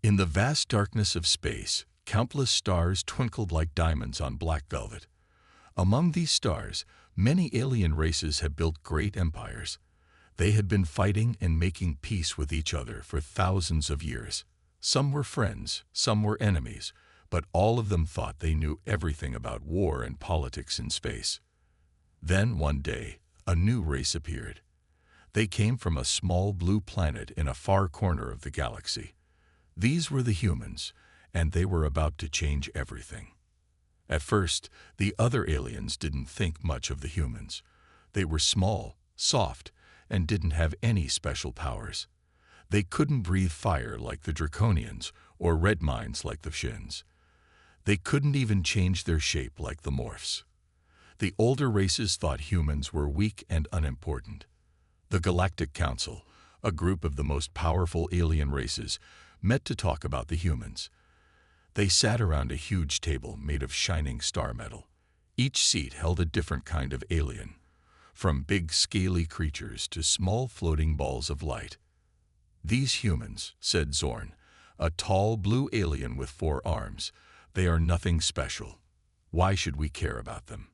In the vast darkness of space, countless stars twinkled like diamonds on black velvet. Among these stars, many alien races had built great empires. They had been fighting and making peace with each other for thousands of years. Some were friends, some were enemies, but all of them thought they knew everything about war and politics in space. Then, one day, a new race appeared. They came from a small blue planet in a far corner of the galaxy. These were the humans, and they were about to change everything. At first, the other aliens didn't think much of the humans. They were small, soft, and didn't have any special powers. They couldn't breathe fire like the Draconians or red minds like the Shins. They couldn't even change their shape like the Morphs. The older races thought humans were weak and unimportant. The Galactic Council, a group of the most powerful alien races, met to talk about the humans. They sat around a huge table made of shining star metal. Each seat held a different kind of alien, from big scaly creatures to small floating balls of light. "These humans," said Zorn, a tall blue alien with 4 arms, "they are nothing special. Why should we care about them?"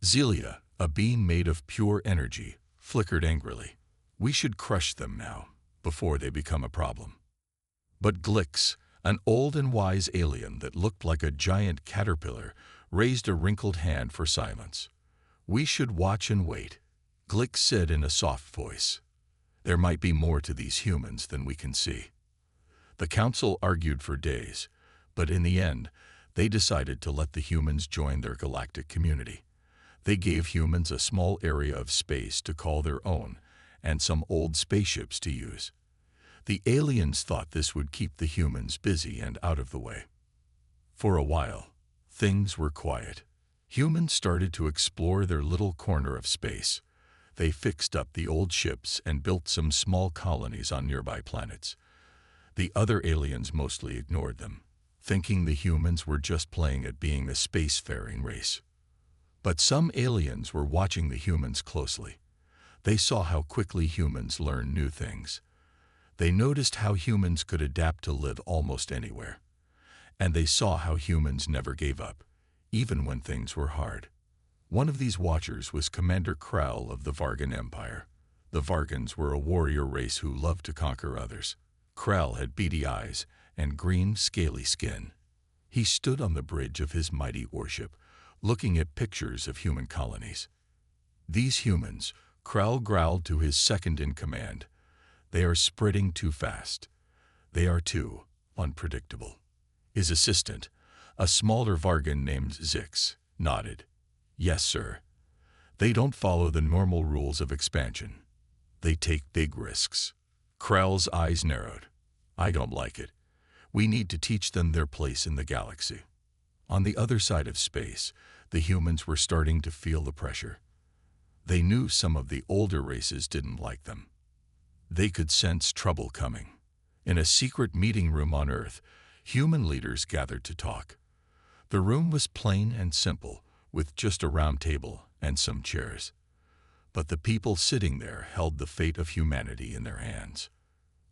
Zelia, a being made of pure energy, flickered angrily. "We should crush them now, before they become a problem." But Glix, an old and wise alien that looked like a giant caterpillar, raised a wrinkled hand for silence. "We should watch and wait," Glix said in a soft voice. "There might be more to these humans than we can see." The council argued for days, but in the end, they decided to let the humans join their galactic community. They gave humans a small area of space to call their own and some old spaceships to use. The aliens thought this would keep the humans busy and out of the way. For a while, things were quiet. Humans started to explore their little corner of space. They fixed up the old ships and built some small colonies on nearby planets. The other aliens mostly ignored them, thinking the humans were just playing at being a spacefaring race. But some aliens were watching the humans closely. They saw how quickly humans learn new things. They noticed how humans could adapt to live almost anywhere. And they saw how humans never gave up, even when things were hard. One of these watchers was Commander Krell of the Vargan Empire. The Vargans were a warrior race who loved to conquer others. Krell had beady eyes and green, scaly skin. He stood on the bridge of his mighty warship, looking at pictures of human colonies. "These humans," Krell growled to his second-in-command, "they are spreading too fast. They are too unpredictable." His assistant, a smaller Vargan named Zix, nodded. "Yes, sir. They don't follow the normal rules of expansion. They take big risks." Krell's eyes narrowed. "I don't like it. We need to teach them their place in the galaxy." On the other side of space, the humans were starting to feel the pressure. They knew some of the older races didn't like them. They could sense trouble coming. In a secret meeting room on Earth, human leaders gathered to talk. The room was plain and simple, with just a round table and some chairs. But the people sitting there held the fate of humanity in their hands.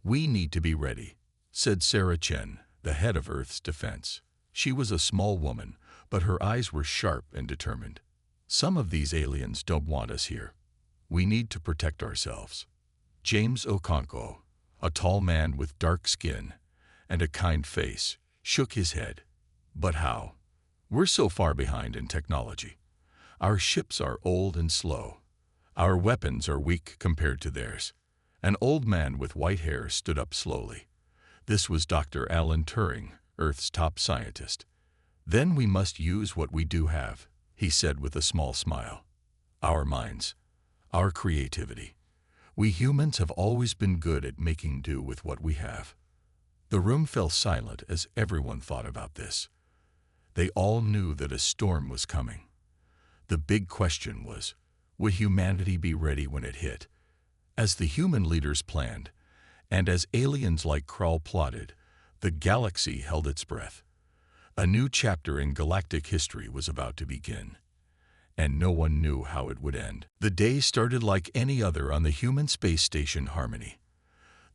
"We need to be ready," said Sarah Chen, the head of Earth's defense. She was a small woman, but her eyes were sharp and determined. "Some of these aliens don't want us here. We need to protect ourselves." James Okonkwo, a tall man with dark skin and a kind face, shook his head. "But how? We're so far behind in technology. Our ships are old and slow. Our weapons are weak compared to theirs." An old man with white hair stood up slowly. This was Dr. Alan Turing, Earth's top scientist. "Then we must use what we do have," he said with a small smile. "Our minds, our creativity. We humans have always been good at making do with what we have." The room fell silent as everyone thought about this. They all knew that a storm was coming. The big question was, would humanity be ready when it hit? As the human leaders planned, and as aliens like Krall plotted, the galaxy held its breath. A new chapter in galactic history was about to begin, and no one knew how it would end. The day started like any other on the human space station Harmony.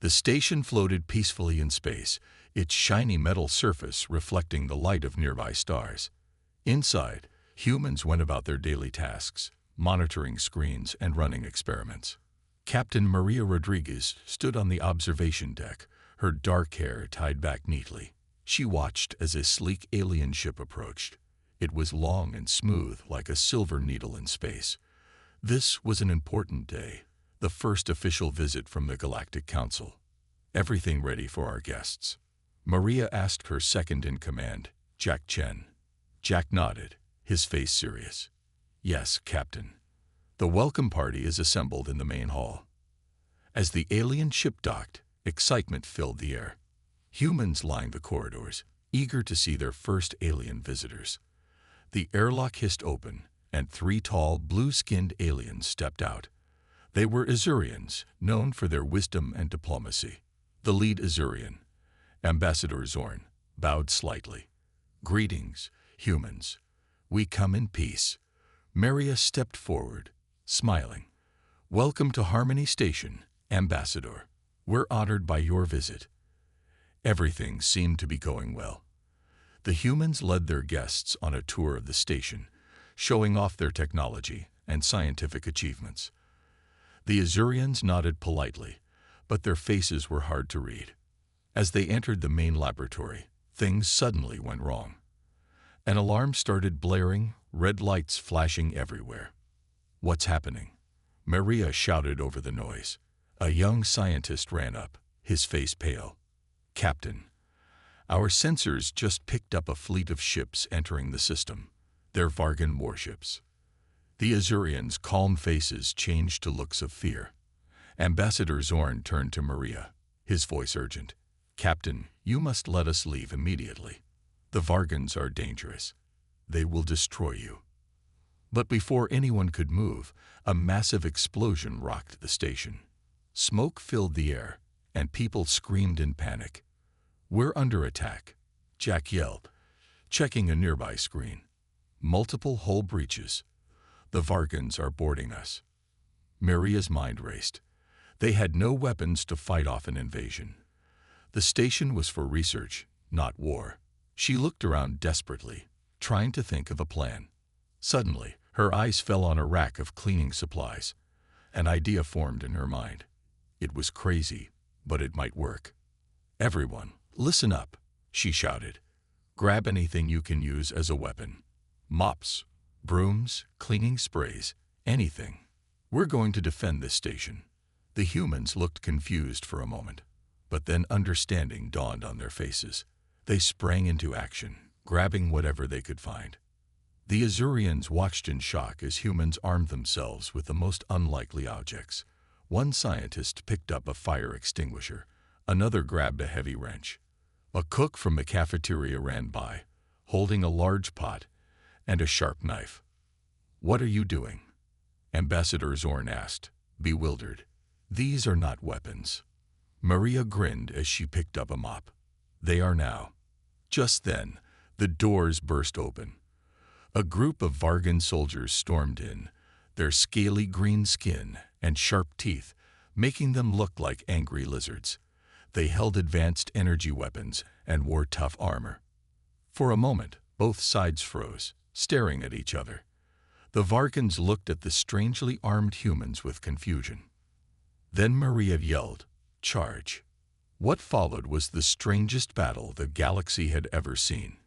The station floated peacefully in space, its shiny metal surface reflecting the light of nearby stars. Inside, humans went about their daily tasks, monitoring screens and running experiments. Captain Maria Rodriguez stood on the observation deck, her dark hair tied back neatly. She watched as a sleek alien ship approached. It was long and smooth like a silver needle in space. This was an important day, the first official visit from the Galactic Council. Everything ready for our guests? Maria asked her second-in-command, Jack Chen. Jack nodded, his face serious. Yes, Captain. The welcome party is assembled in the main hall. As the alien ship docked, excitement filled the air. Humans lined the corridors, eager to see their first alien visitors. The airlock hissed open, and 3 tall, blue-skinned aliens stepped out. They were Azurians, known for their wisdom and diplomacy. The lead Azurian, Ambassador Zorn, bowed slightly. Greetings, humans. We come in peace. Maria stepped forward, smiling. Welcome to Harmony Station, Ambassador. We're honored by your visit. Everything seemed to be going well. The humans led their guests on a tour of the station, showing off their technology and scientific achievements. The Azurians nodded politely, but their faces were hard to read. As they entered the main laboratory, things suddenly went wrong. An alarm started blaring, red lights flashing everywhere. What's happening? Maria shouted over the noise. A young scientist ran up, his face pale. Captain, our sensors just picked up a fleet of ships entering the system. They're Vargan warships. The Azurians' calm faces changed to looks of fear. Ambassador Zorn turned to Maria, his voice urgent. Captain, you must let us leave immediately. The Vargans are dangerous. They will destroy you. But before anyone could move, a massive explosion rocked the station. Smoke filled the air, and people screamed in panic. We're under attack, Jack yelled, checking a nearby screen. Multiple hull breaches. The Vargans are boarding us. Maria's mind raced. They had no weapons to fight off an invasion. The station was for research, not war. She looked around desperately, trying to think of a plan. Suddenly, her eyes fell on a rack of cleaning supplies. An idea formed in her mind. It was crazy, but it might work. Everyone, listen up, she shouted. Grab anything you can use as a weapon. Mops, brooms, cleaning sprays, anything. We're going to defend this station. The humans looked confused for a moment, but then understanding dawned on their faces. They sprang into action, grabbing whatever they could find. The Azurians watched in shock as humans armed themselves with the most unlikely objects. One scientist picked up a fire extinguisher. Another grabbed a heavy wrench. A cook from the cafeteria ran by, holding a large pot and a sharp knife. What are you doing? Ambassador Zorn asked, bewildered. These are not weapons. Maria grinned as she picked up a mop. They are now. Just then, the doors burst open. A group of Vargan soldiers stormed in, their scaly green skin and sharp teeth making them look like angry lizards. They held advanced energy weapons and wore tough armor. For a moment, both sides froze, staring at each other. The Vargans looked at the strangely armed humans with confusion. Then Maria yelled, "Charge!" What followed was the strangest battle the galaxy had ever seen.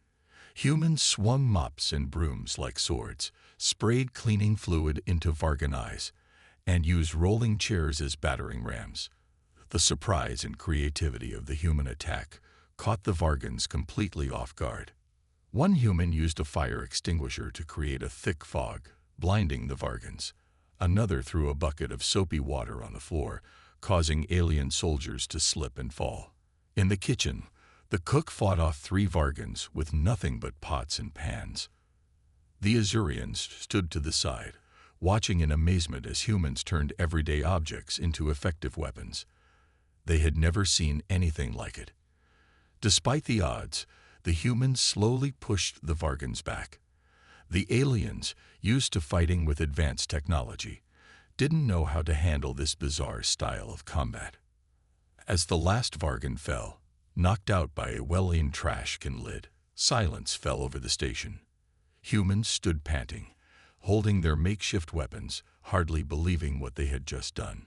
Humans swung mops and brooms like swords, sprayed cleaning fluid into Vargan eyes, and used rolling chairs as battering rams. The surprise and creativity of the human attack caught the Vargans completely off guard. One human used a fire extinguisher to create a thick fog, blinding the Vargans. Another threw a bucket of soapy water on the floor, causing alien soldiers to slip and fall. In the kitchen, the cook fought off 3 Vargans with nothing but pots and pans. The Azurians stood to the side, watching in amazement as humans turned everyday objects into effective weapons. They had never seen anything like it. Despite the odds, the humans slowly pushed the Vargans back. The aliens, used to fighting with advanced technology, didn't know how to handle this bizarre style of combat. As the last Vargan fell, knocked out by a well-aimed trash can lid, silence fell over the station. Humans stood panting, holding their makeshift weapons, hardly believing what they had just done.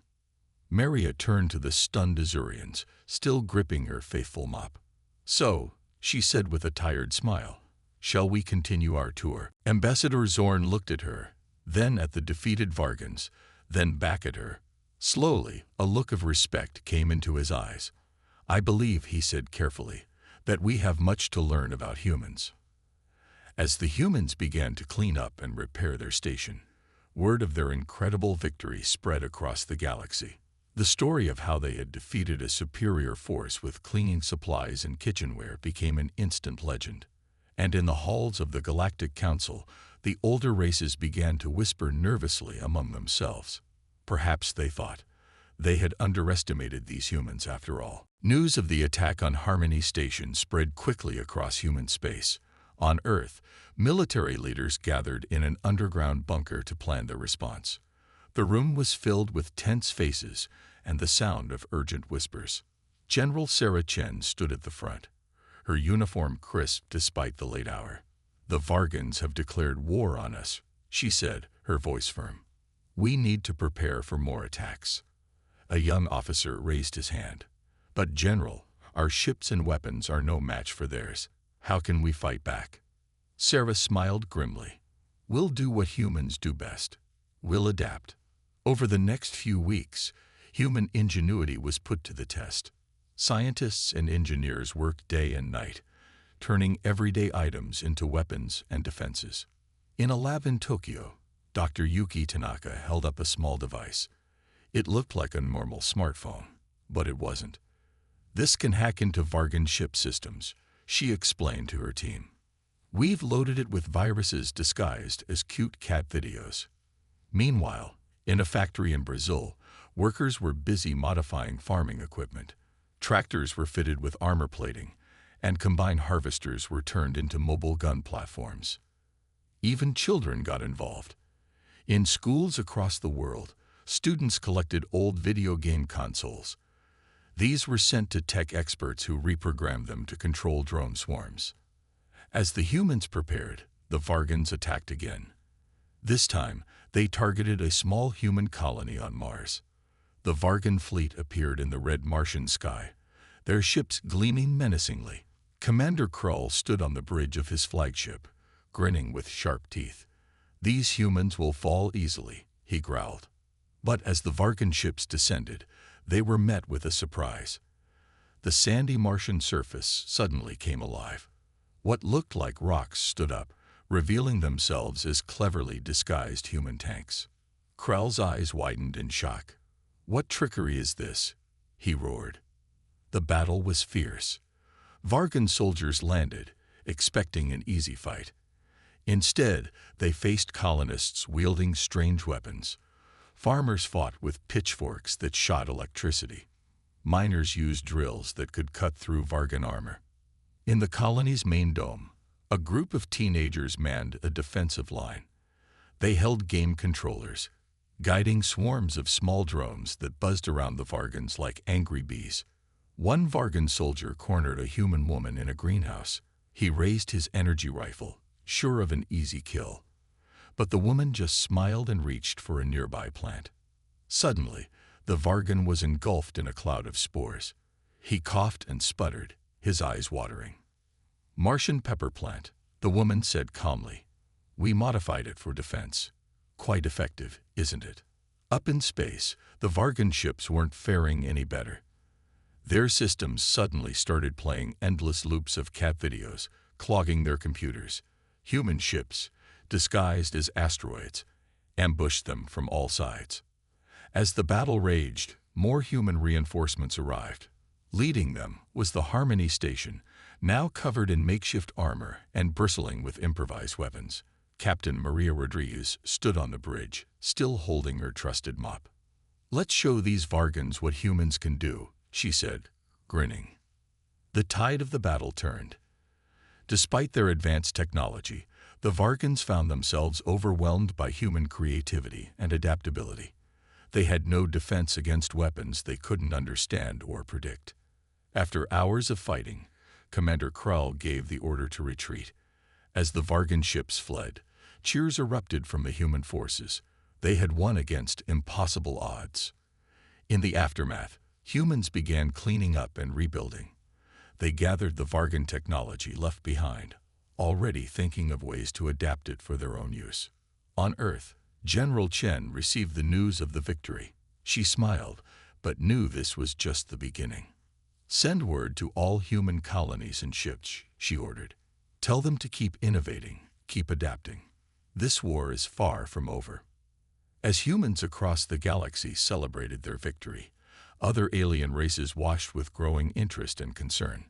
Maria turned to the stunned Azurians, still gripping her faithful mop. "So," she said with a tired smile, "shall we continue our tour?" Ambassador Zorn looked at her, then at the defeated Vargans, then back at her. Slowly, a look of respect came into his eyes. "I believe," he said carefully, "that we have much to learn about humans." As the humans began to clean up and repair their station, word of their incredible victory spread across the galaxy. The story of how they had defeated a superior force with cleaning supplies and kitchenware became an instant legend. And in the halls of the Galactic Council, the older races began to whisper nervously among themselves. Perhaps, they thought, they had underestimated these humans after all. News of the attack on Harmony Station spread quickly across human space. On Earth, military leaders gathered in an underground bunker to plan their response. The room was filled with tense faces and the sound of urgent whispers. General Sarah Chen stood at the front, her uniform crisp despite the late hour. "The Vargans have declared war on us," she said, her voice firm. "We need to prepare for more attacks." A young officer raised his hand. "But General, our ships and weapons are no match for theirs. How can we fight back?" Sarah smiled grimly. "We'll do what humans do best. We'll adapt." Over the next few weeks, human ingenuity was put to the test. Scientists and engineers worked day and night, turning everyday items into weapons and defenses. In a lab in Tokyo, Dr. Yuki Tanaka held up a small device. It looked like a normal smartphone, but it wasn't. "This can hack into Vargan ship systems," she explained to her team. "We've loaded it with viruses disguised as cute cat videos." Meanwhile, in a factory in Brazil, workers were busy modifying farming equipment. Tractors were fitted with armor plating, and combine harvesters were turned into mobile gun platforms. Even children got involved. In schools across the world, students collected old video game consoles. These were sent to tech experts who reprogrammed them to control drone swarms. As the humans prepared, the Vargans attacked again. This time, they targeted a small human colony on Mars. The Vargan fleet appeared in the red Martian sky, their ships gleaming menacingly. Commander Krull stood on the bridge of his flagship, grinning with sharp teeth. "These humans will fall easily," he growled. But as the Vargan ships descended, they were met with a surprise. The sandy Martian surface suddenly came alive. What looked like rocks stood up, revealing themselves as cleverly disguised human tanks. Krull's eyes widened in shock. "What trickery is this?" he roared. The battle was fierce. Vargan soldiers landed, expecting an easy fight. Instead, they faced colonists wielding strange weapons. Farmers fought with pitchforks that shot electricity. Miners used drills that could cut through Vargan armor. In the colony's main dome, a group of teenagers manned a defensive line. They held game controllers, guiding swarms of small drones that buzzed around the Vargans like angry bees. One Vargan soldier cornered a human woman in a greenhouse. He raised his energy rifle, sure of an easy kill. But the woman just smiled and reached for a nearby plant. Suddenly, the Vargan was engulfed in a cloud of spores. He coughed and sputtered, his eyes watering. "Martian pepper plant," the woman said calmly. "We modified it for defense. Quite effective, isn't it?" Up in space, the Vargan ships weren't faring any better. Their systems suddenly started playing endless loops of cat videos, clogging their computers. Human ships, disguised as asteroids, ambushed them from all sides. As the battle raged, more human reinforcements arrived. Leading them was the Harmony Station, now covered in makeshift armor and bristling with improvised weapons. Captain Maria Rodriguez stood on the bridge, still holding her trusted mop. "Let's show these Vargans what humans can do," she said, grinning. The tide of the battle turned. Despite their advanced technology, the Vargans found themselves overwhelmed by human creativity and adaptability. They had no defense against weapons they couldn't understand or predict. After hours of fighting, Commander Krull gave the order to retreat. As the Vargan ships fled, cheers erupted from the human forces. They had won against impossible odds. In the aftermath, humans began cleaning up and rebuilding. They gathered the Vargan technology left behind, already thinking of ways to adapt it for their own use. On Earth, General Chen received the news of the victory. She smiled, but knew this was just the beginning. "Send word to all human colonies and ships," she ordered. "Tell them to keep innovating, keep adapting. This war is far from over." As humans across the galaxy celebrated their victory, other alien races watched with growing interest and concern.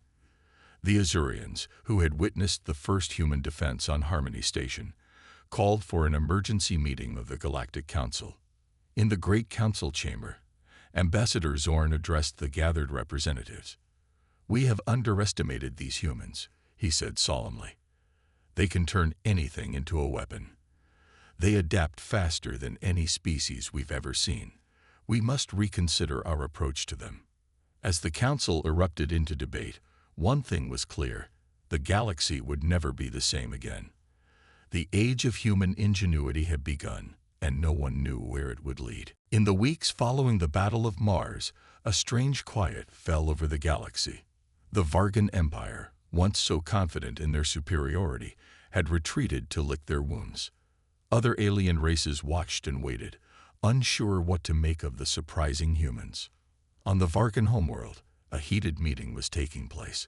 The Azurians, who had witnessed the first human defense on Harmony Station, called for an emergency meeting of the Galactic Council. In the Great Council chamber, Ambassador Zorn addressed the gathered representatives. "We have underestimated these humans," he said solemnly. "They can turn anything into a weapon. They adapt faster than any species we've ever seen. We must reconsider our approach to them." As the council erupted into debate, one thing was clear: the galaxy would never be the same again. The age of human ingenuity had begun, and no one knew where it would lead. In the weeks following the Battle of Mars, a strange quiet fell over the galaxy. The Vargan Empire, once so confident in their superiority, had retreated to lick their wounds. Other alien races watched and waited, unsure what to make of the surprising humans. On the Vargan homeworld, a heated meeting was taking place.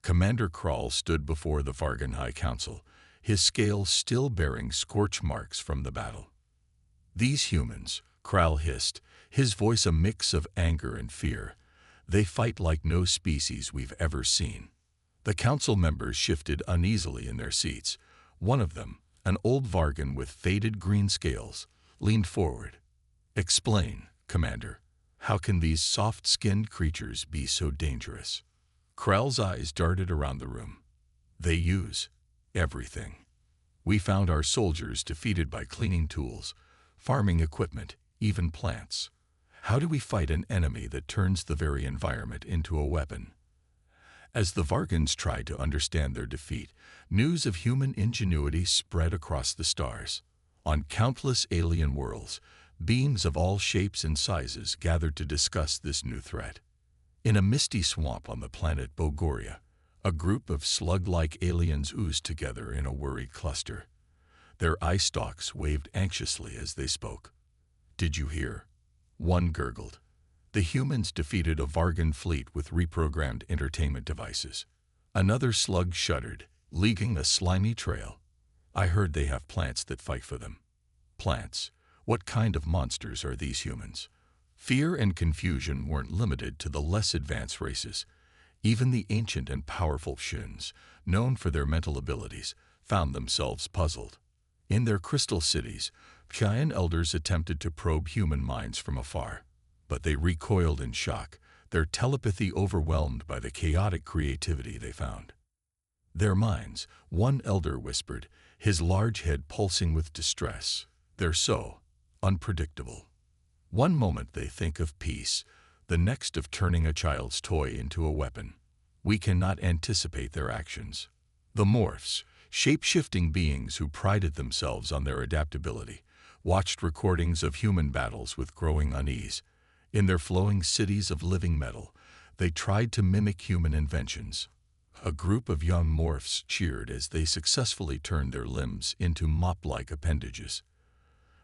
Commander Krull stood before the Vargan High Council, his scales still bearing scorch marks from the battle. "These humans," Krull hissed, his voice a mix of anger and fear, "they fight like no species we've ever seen." The council members shifted uneasily in their seats. One of them, an old Vargan with faded green scales, leaned forward. "Explain, Commander. How can these soft-skinned creatures be so dangerous?" Krull's eyes darted around the room. "They use everything. We found our soldiers defeated by cleaning tools, farming equipment, even plants. How do we fight an enemy that turns the very environment into a weapon?" As the Vargans tried to understand their defeat, news of human ingenuity spread across the stars. On countless alien worlds, beings of all shapes and sizes gathered to discuss this new threat. In a misty swamp on the planet Bogoria, a group of slug-like aliens oozed together in a worried cluster. Their eye stalks waved anxiously as they spoke. "Did you hear?" One gurgled. "The humans defeated a Vargan fleet with reprogrammed entertainment devices." Another slug shuddered, leaving a slimy trail. "I heard they have plants that fight for them." "Plants? What kind of monsters are these humans?" Fear and confusion weren't limited to the less advanced races. Even the ancient and powerful Shins, known for their mental abilities, found themselves puzzled. In their crystal cities, giant elders attempted to probe human minds from afar, but they recoiled in shock, their telepathy overwhelmed by the chaotic creativity they found. "Their minds," one elder whispered, his large head pulsing with distress. "They're so unpredictable. One moment they think of peace, the next of turning a child's toy into a weapon. We cannot anticipate their actions." The morphs, shape-shifting beings who prided themselves on their adaptability, watched recordings of human battles with growing unease. In their flowing cities of living metal, they tried to mimic human inventions. A group of young morphs cheered as they successfully turned their limbs into mop-like appendages.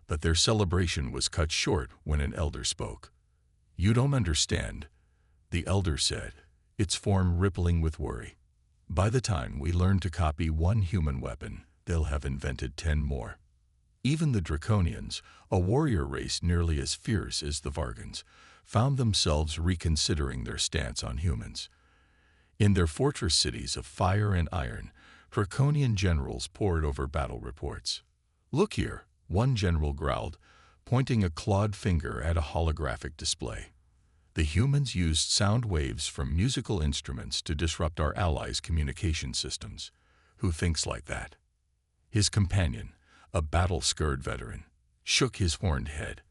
But their celebration was cut short when an elder spoke. "You don't understand," the elder said, its form rippling with worry. "By the time we learn to copy one human weapon, they'll have invented 10 more. Even the Draconians, a warrior race nearly as fierce as the Vargans, found themselves reconsidering their stance on humans. In their fortress cities of fire and iron, Draconian generals pored over battle reports. "Look here," one general growled, pointing a clawed finger at a holographic display. "The humans used sound waves from musical instruments to disrupt our allies' communication systems. Who thinks like that?" His companion, a battle-scarred veteran, shook his horned head.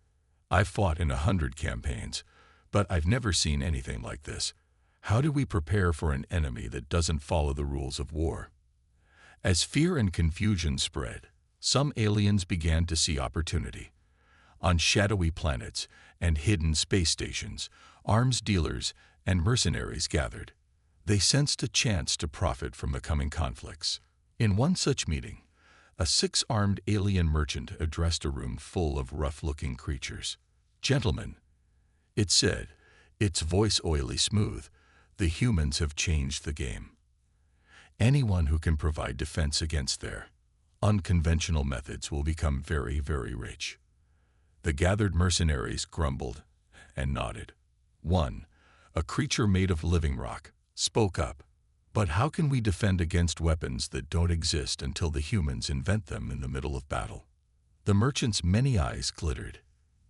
I've fought in 100 campaigns, but I've never seen anything like this. How do we prepare for an enemy that doesn't follow the rules of war? As fear and confusion spread, some aliens began to see opportunity. On shadowy planets and hidden space stations, arms dealers and mercenaries gathered. They sensed a chance to profit from the coming conflicts. In one such meeting, a 6-armed alien merchant addressed a room full of rough-looking creatures. "Gentlemen," it said, its voice oily smooth, "the humans have changed the game. Anyone who can provide defense against their unconventional methods will become very, very rich." The gathered mercenaries grumbled and nodded. One, a creature made of living rock, spoke up. "But how can we defend against weapons that don't exist until the humans invent them in the middle of battle?" The merchant's many eyes glittered.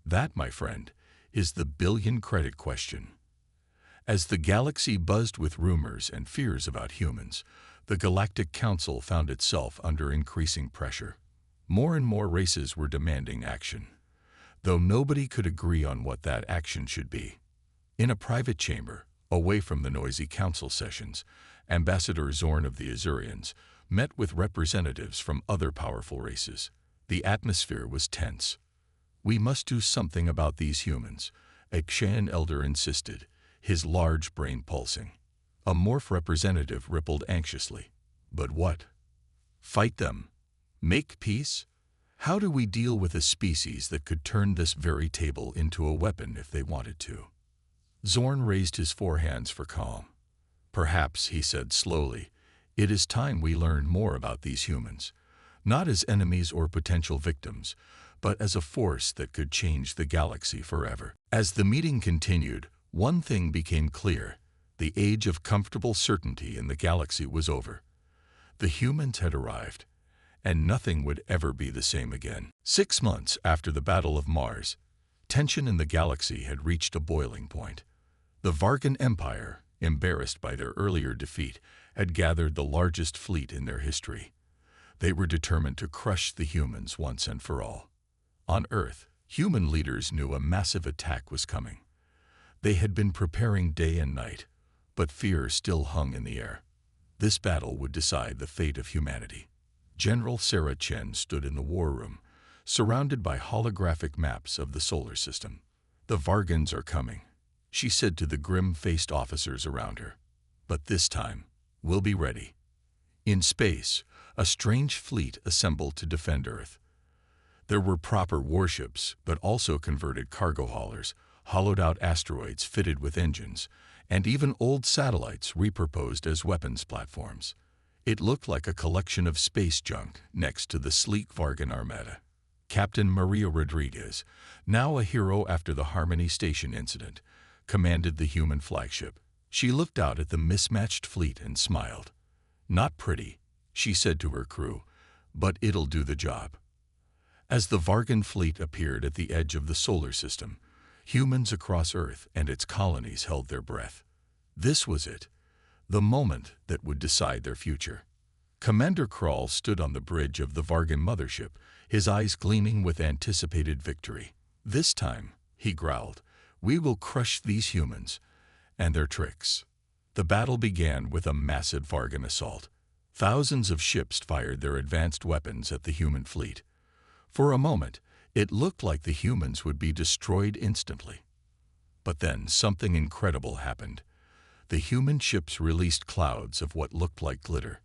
"That, my friend, is the billion-credit question." As the galaxy buzzed with rumors and fears about humans, the Galactic Council found itself under increasing pressure. More and more races were demanding action, though nobody could agree on what that action should be. In a private chamber, away from the noisy council sessions, Ambassador Zorn of the Azurians met with representatives from other powerful races. The atmosphere was tense. "We must do something about these humans," a Kshan elder insisted, his large brain pulsing. A Morph representative rippled anxiously. "But what? Fight them? Make peace? How do we deal with a species that could turn this very table into a weapon if they wanted to?" Zorn raised his forehands for calm. "Perhaps," he said slowly, "it is time we learned more about these humans, not as enemies or potential victims, but as a force that could change the galaxy forever." As the meeting continued, one thing became clear. The age of comfortable certainty in the galaxy was over. The humans had arrived, and nothing would ever be the same again. 6 months after the Battle of Mars, tension in the galaxy had reached a boiling point. The Vargan Empire, embarrassed by their earlier defeat, had gathered the largest fleet in their history. They were determined to crush the humans once and for all. On Earth, human leaders knew a massive attack was coming. They had been preparing day and night, but fear still hung in the air. This battle would decide the fate of humanity. General Sarah Chen stood in the war room, surrounded by holographic maps of the solar system. "The Vargans are coming," she said to the grim-faced officers around her. "But this time, we'll be ready." In space, a strange fleet assembled to defend Earth. There were proper warships, but also converted cargo haulers, hollowed-out asteroids fitted with engines, and even old satellites repurposed as weapons platforms. It looked like a collection of space junk next to the sleek Vargan Armada. Captain Maria Rodriguez, now a hero after the Harmony Station incident, commanded the human flagship. She looked out at the mismatched fleet and smiled. "Not pretty," she said to her crew, "but it'll do the job." As the Vargan fleet appeared at the edge of the solar system, humans across Earth and its colonies held their breath. This was it, the moment that would decide their future. Commander Krall stood on the bridge of the Vargan mothership, his eyes gleaming with anticipated victory. "This time," he growled, "we will crush these humans and their tricks." The battle began with a massive Vargan assault. Thousands of ships fired their advanced weapons at the human fleet. For a moment, it looked like the humans would be destroyed instantly. But then something incredible happened. The human ships released clouds of what looked like glitter.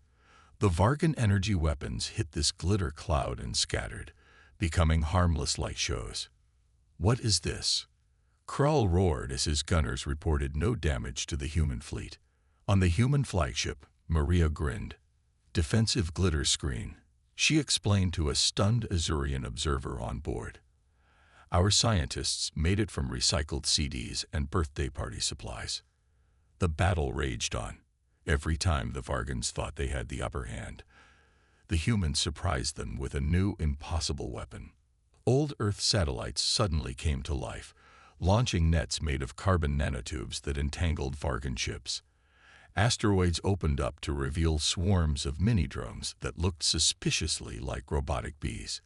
The Vargan energy weapons hit this glitter cloud and scattered, becoming harmless light shows. "What is this?" Krall roared as his gunners reported no damage to the human fleet. On the human flagship, Maria grinned. "Defensive glitter screen," she explained to a stunned Azurian observer on board. "Our scientists made it from recycled CDs and birthday party supplies." The battle raged on. Every time the Vargans thought they had the upper hand, the humans surprised them with a new, impossible weapon. Old Earth satellites suddenly came to life, launching nets made of carbon nanotubes that entangled Vargan ships. Asteroids opened up to reveal swarms of mini-drones that looked suspiciously like robotic bees.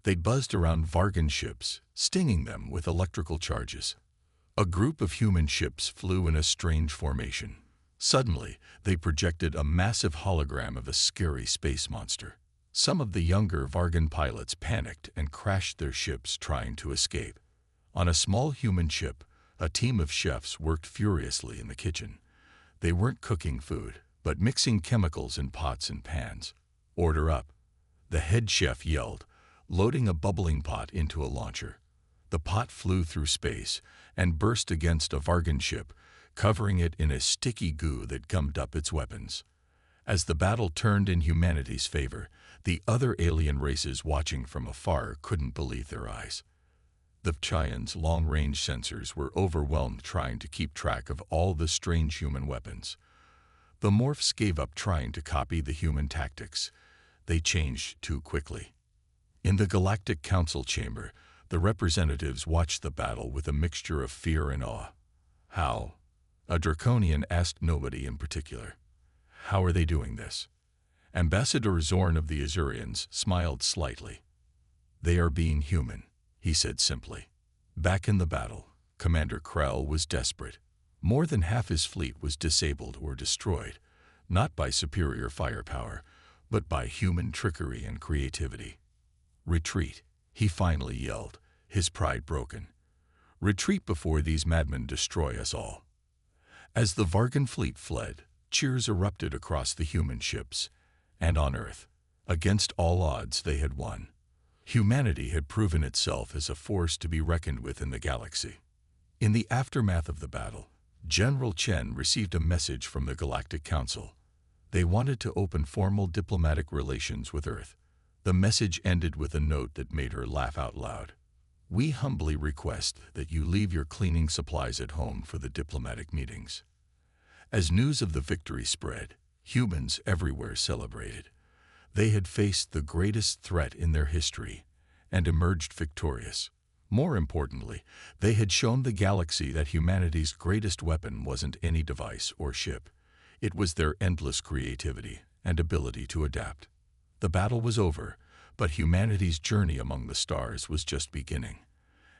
They buzzed around Vargan ships, stinging them with electrical charges. A group of human ships flew in a strange formation. Suddenly, they projected a massive hologram of a scary space monster. Some of the younger Vargan pilots panicked and crashed their ships trying to escape. On a small human ship, a team of chefs worked furiously in the kitchen. They weren't cooking food, but mixing chemicals in pots and pans. "Order up," the head chef yelled, loading a bubbling pot into a launcher. The pot flew through space and burst against a Vargan ship, covering it in a sticky goo that gummed up its weapons. As the battle turned in humanity's favor, the other alien races watching from afar couldn't believe their eyes. The Chians' long-range sensors were overwhelmed trying to keep track of all the strange human weapons. The morphs gave up trying to copy the human tactics. They changed too quickly. In the Galactic Council chamber, the representatives watched the battle with a mixture of fear and awe. How? A Draconian asked nobody in particular. How are they doing this? Ambassador Zorn of the Azurians smiled slightly. They are being human, he said simply. Back in the battle, Commander Krell was desperate. More than half his fleet was disabled or destroyed, not by superior firepower, but by human trickery and creativity. "Retreat," he finally yelled, his pride broken. "Retreat before these madmen destroy us all." As the Vargan fleet fled, cheers erupted across the human ships, and on Earth, against all odds, they had won. Humanity had proven itself as a force to be reckoned with in the galaxy. In the aftermath of the battle, General Chen received a message from the Galactic Council. They wanted to open formal diplomatic relations with Earth. The message ended with a note that made her laugh out loud. "We humbly request that you leave your cleaning supplies at home for the diplomatic meetings." As news of the victory spread, humans everywhere celebrated. They had faced the greatest threat in their history and emerged victorious. More importantly, they had shown the galaxy that humanity's greatest weapon wasn't any device or ship. It was their endless creativity and ability to adapt. The battle was over, but humanity's journey among the stars was just beginning.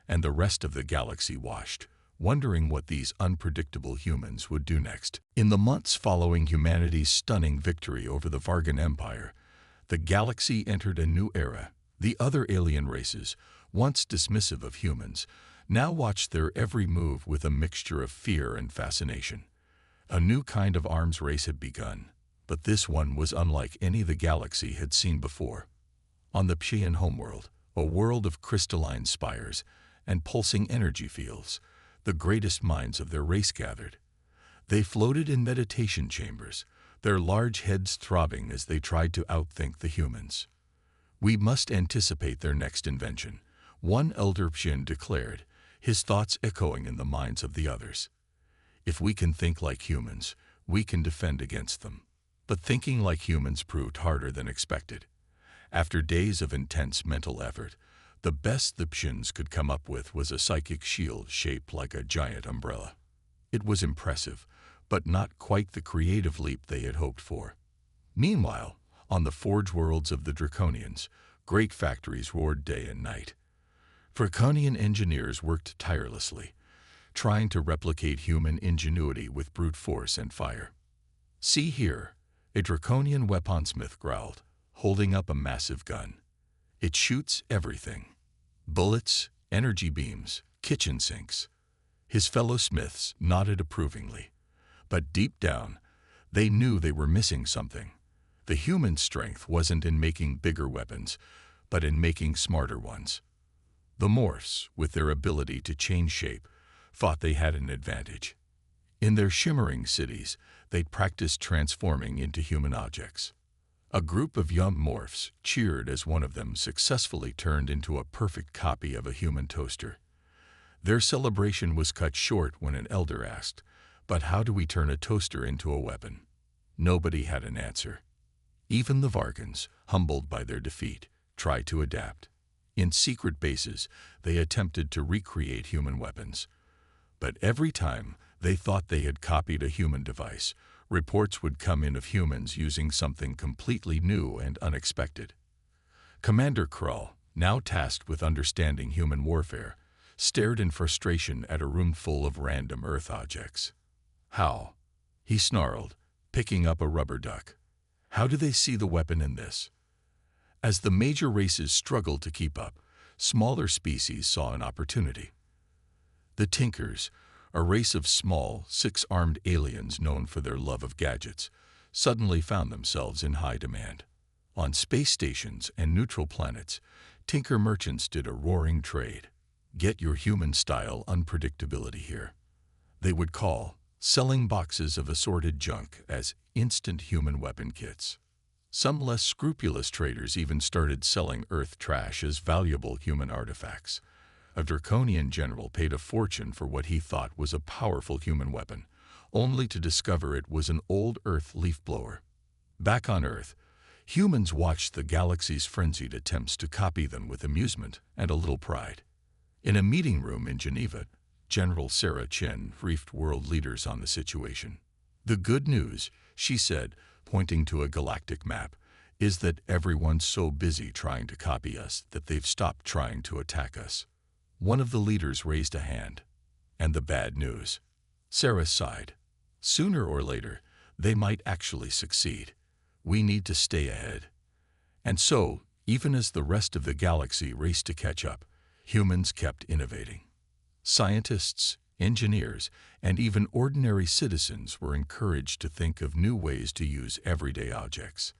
And the rest of the galaxy watched, wondering what these unpredictable humans would do next. In the months following humanity's stunning victory over the Vargan Empire, the galaxy entered a new era. The other alien races, once dismissive of humans, now watched their every move with a mixture of fear and fascination. A new kind of arms race had begun, but this one was unlike any the galaxy had seen before. On the Pshian homeworld, a world of crystalline spires and pulsing energy fields, the greatest minds of their race gathered. They floated in meditation chambers, their large heads throbbing as they tried to outthink the humans. "We must anticipate their next invention," one elder Pshin declared, his thoughts echoing in the minds of the others. "If we can think like humans, we can defend against them." But thinking like humans proved harder than expected. After days of intense mental effort, the best the Pshins could come up with was a psychic shield shaped like a giant umbrella. It was impressive, but not quite the creative leap they had hoped for. Meanwhile, on the forge worlds of the Draconians, great factories roared day and night. Draconian engineers worked tirelessly, trying to replicate human ingenuity with brute force and fire. "See here," a Draconian weaponsmith growled, holding up a massive gun. "It shoots everything. Bullets, energy beams, kitchen sinks." His fellow smiths nodded approvingly. But deep down, they knew they were missing something. The human strength wasn't in making bigger weapons, but in making smarter ones. The morphs, with their ability to change shape, thought they had an advantage. In their shimmering cities, they'd practiced transforming into human objects. A group of young morphs cheered as one of them successfully turned into a perfect copy of a human toaster. Their celebration was cut short when an elder asked, "But how do we turn a toaster into a weapon?" Nobody had an answer. Even the Vargans, humbled by their defeat, tried to adapt. In secret bases, they attempted to recreate human weapons. But every time they thought they had copied a human device, reports would come in of humans using something completely new and unexpected. Commander Krull, now tasked with understanding human warfare, stared in frustration at a room full of random Earth objects. "How?" he snarled, picking up a rubber duck. "How do they see the weapon in this?" As the major races struggled to keep up, smaller species saw an opportunity. The Tinkers, a race of small, six-armed aliens known for their love of gadgets, suddenly found themselves in high demand. On space stations and neutral planets, Tinker merchants did a roaring trade. "Get your human-style unpredictability here," they would call, selling boxes of assorted junk as instant human weapon kits. Some less scrupulous traders even started selling Earth trash as valuable human artifacts. A draconian general paid a fortune for what he thought was a powerful human weapon, only to discover it was an old Earth leaf blower. Back on Earth, humans watched the galaxy's frenzied attempts to copy them with amusement and a little pride. In a meeting room in Geneva, General Sarah Chen briefed world leaders on the situation. "The good news," she said, pointing to a galactic map, "is that everyone's so busy trying to copy us that they've stopped trying to attack us." One of the leaders raised a hand. "And the bad news?" Sarah sighed. "Sooner or later, they might actually succeed. We need to stay ahead." And so, even as the rest of the galaxy raced to catch up, humans kept innovating. Scientists, engineers, and even ordinary citizens were encouraged to think of new ways to use everyday objects.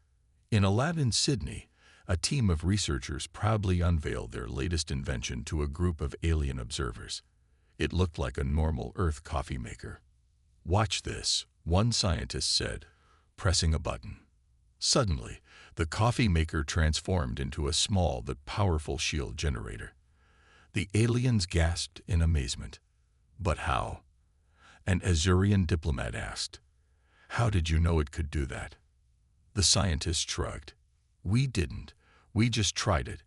In a lab in Sydney, a team of researchers proudly unveiled their latest invention to a group of alien observers. It looked like a normal Earth coffee maker. "Watch this," one scientist said, pressing a button. Suddenly, the coffee maker transformed into a small but powerful shield generator. The aliens gasped in amazement. "But how?" An Azurian diplomat asked. "How did you know it could do that?" The scientist shrugged. "We didn't. We just tried it,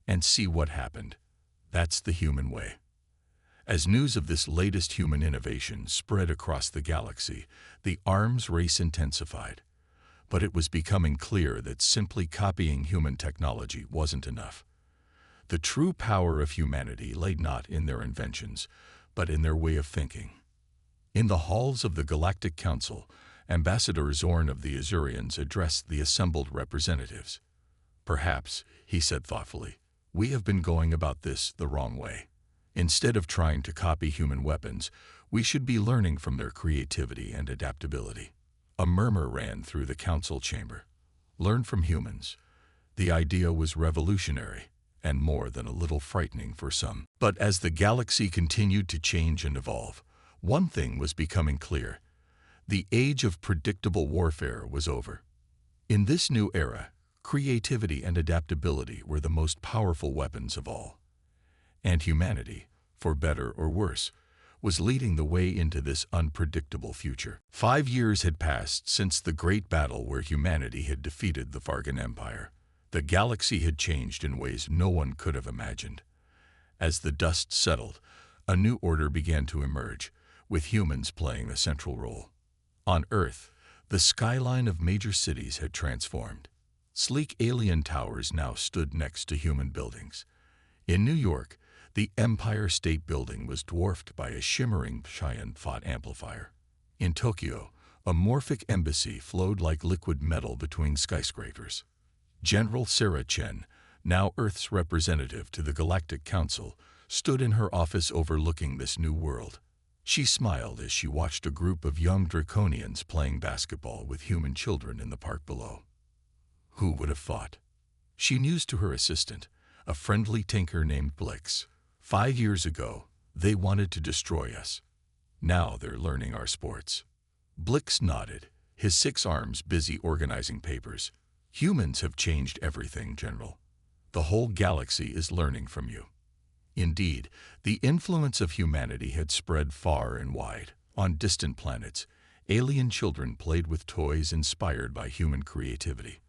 and see what happened. That's the human way." As news of this latest human innovation spread across the galaxy, the arms race intensified. But it was becoming clear that simply copying human technology wasn't enough. The true power of humanity lay not in their inventions, but in their way of thinking. In the halls of the Galactic Council, Ambassador Zorn of the Azurians addressed the assembled representatives. "Perhaps," he said thoughtfully, "we have been going about this the wrong way. Instead of trying to copy human weapons, we should be learning from their creativity and adaptability." A murmur ran through the council chamber. Learn from humans. The idea was revolutionary, and more than a little frightening for some. But as the galaxy continued to change and evolve, one thing was becoming clear. The age of predictable warfare was over. In this new era, creativity and adaptability were the most powerful weapons of all. And humanity, for better or worse, was leading the way into this unpredictable future. 5 years had passed since the great battle where humanity had defeated the Vargan Empire. The galaxy had changed in ways no one could have imagined. As the dust settled, a new order began to emerge, with humans playing a central role. On Earth, the skyline of major cities had transformed. Sleek alien towers now stood next to human buildings. In New York, the Empire State Building was dwarfed by a shimmering giant thought amplifier. In Tokyo, a morphic embassy flowed like liquid metal between skyscrapers. General Sarah Chen, now Earth's representative to the Galactic Council, stood in her office overlooking this new world. She smiled as she watched a group of young draconians playing basketball with human children in the park below. Who would have thought? She mused to her assistant, a friendly tinker named Blix. 5 years ago, they wanted to destroy us. Now they're learning our sports. Blix nodded, his 6 arms busy organizing papers. "Humans have changed everything, General. The whole galaxy is learning from you." Indeed, the influence of humanity had spread far and wide. On distant planets, alien children played with toys inspired by human creativity.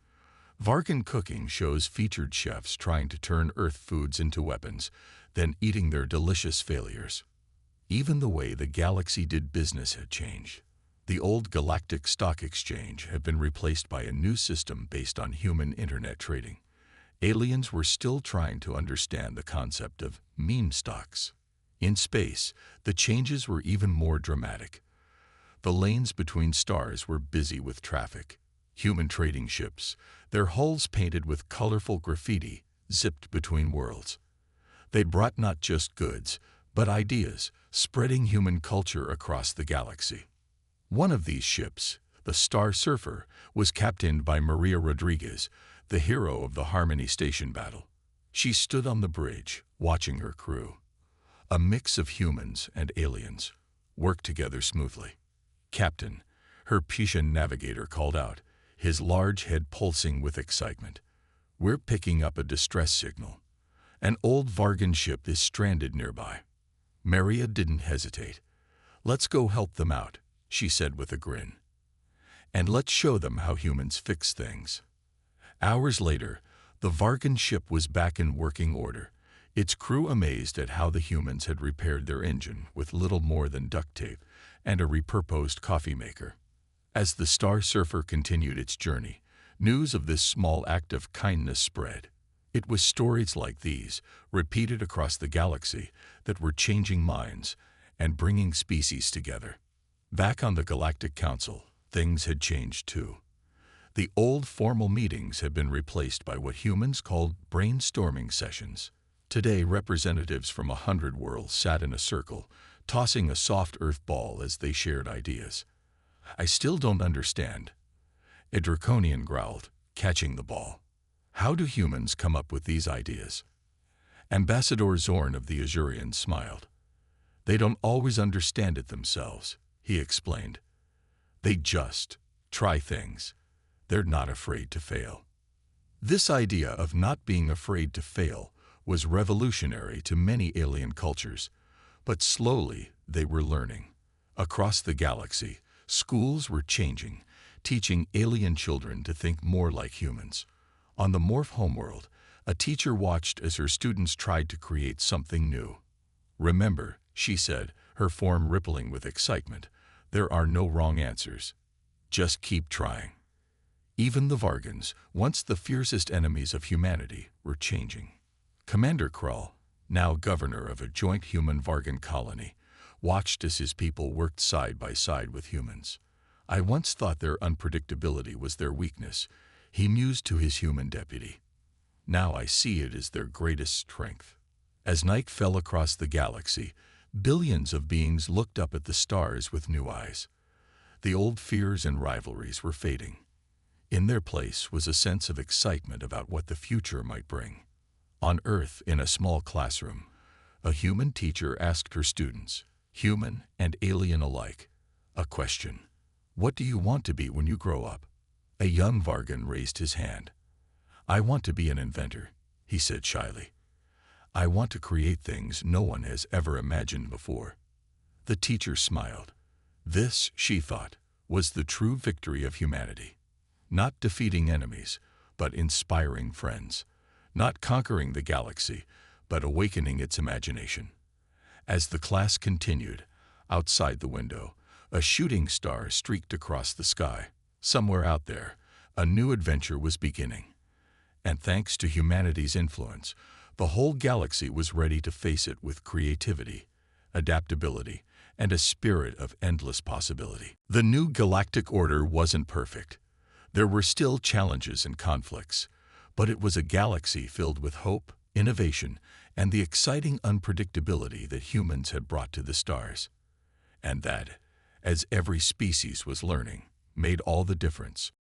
Vargan cooking shows featured chefs trying to turn Earth foods into weapons, then eating their delicious failures. Even the way the galaxy did business had changed. The old Galactic Stock Exchange had been replaced by a new system based on human internet trading. Aliens were still trying to understand the concept of meme stocks. In space, the changes were even more dramatic. The lanes between stars were busy with traffic. Human trading ships, their hulls painted with colorful graffiti, zipped between worlds. They brought not just goods, but ideas, spreading human culture across the galaxy. One of these ships, the Star Surfer, was captained by Maria Rodriguez, the hero of the Harmony Station battle. She stood on the bridge, watching her crew. A mix of humans and aliens worked together smoothly. "Captain," her Pishan navigator called out, his large head pulsing with excitement. "We're picking up a distress signal. An old Vargan ship is stranded nearby." Maria didn't hesitate. "Let's go help them out," she said with a grin. "And let's show them how humans fix things." Hours later, the Vargan ship was back in working order, its crew amazed at how the humans had repaired their engine with little more than duct tape and a repurposed coffee maker. As the Star Surfer continued its journey, news of this small act of kindness spread. It was stories like these, repeated across the galaxy, that were changing minds and bringing species together. Back on the Galactic Council, things had changed too. The old formal meetings had been replaced by what humans called brainstorming sessions. Today, representatives from 100 worlds sat in a circle, tossing a soft earth ball as they shared ideas. "I still don't understand," a draconian growled, catching the ball. "How do humans come up with these ideas?" Ambassador Zorn of the Azurians smiled. "They don't always understand it themselves," he explained. "They just try things. They're not afraid to fail." This idea of not being afraid to fail was revolutionary to many alien cultures, but slowly they were learning. Across the galaxy, schools were changing, teaching alien children to think more like humans. On the Morph homeworld, a teacher watched as her students tried to create something new. "Remember," she said, her form rippling with excitement, "there are no wrong answers. Just keep trying." Even the Vargans, once the fiercest enemies of humanity, were changing. Commander Krull, now governor of a joint human-Vargan colony, watched as his people worked side by side with humans. "I once thought their unpredictability was their weakness," he mused to his human deputy. "Now I see it as their greatest strength." As night fell across the galaxy, billions of beings looked up at the stars with new eyes. The old fears and rivalries were fading. In their place was a sense of excitement about what the future might bring. On Earth, in a small classroom, a human teacher asked her students, human and alien alike, a question. "What do you want to be when you grow up?" A young Vargan raised his hand. "I want to be an inventor," he said shyly. "I want to create things no one has ever imagined before." The teacher smiled. This, she thought, was the true victory of humanity. Not defeating enemies, but inspiring friends. Not conquering the galaxy, but awakening its imagination. As the class continued, outside the window, a shooting star streaked across the sky. Somewhere out there, a new adventure was beginning. And thanks to humanity's influence, the whole galaxy was ready to face it with creativity, adaptability, and a spirit of endless possibility. The new galactic order wasn't perfect. There were still challenges and conflicts, but it was a galaxy filled with hope, innovation, and the exciting unpredictability that humans had brought to the stars. And that, as every species was learning, made all the difference.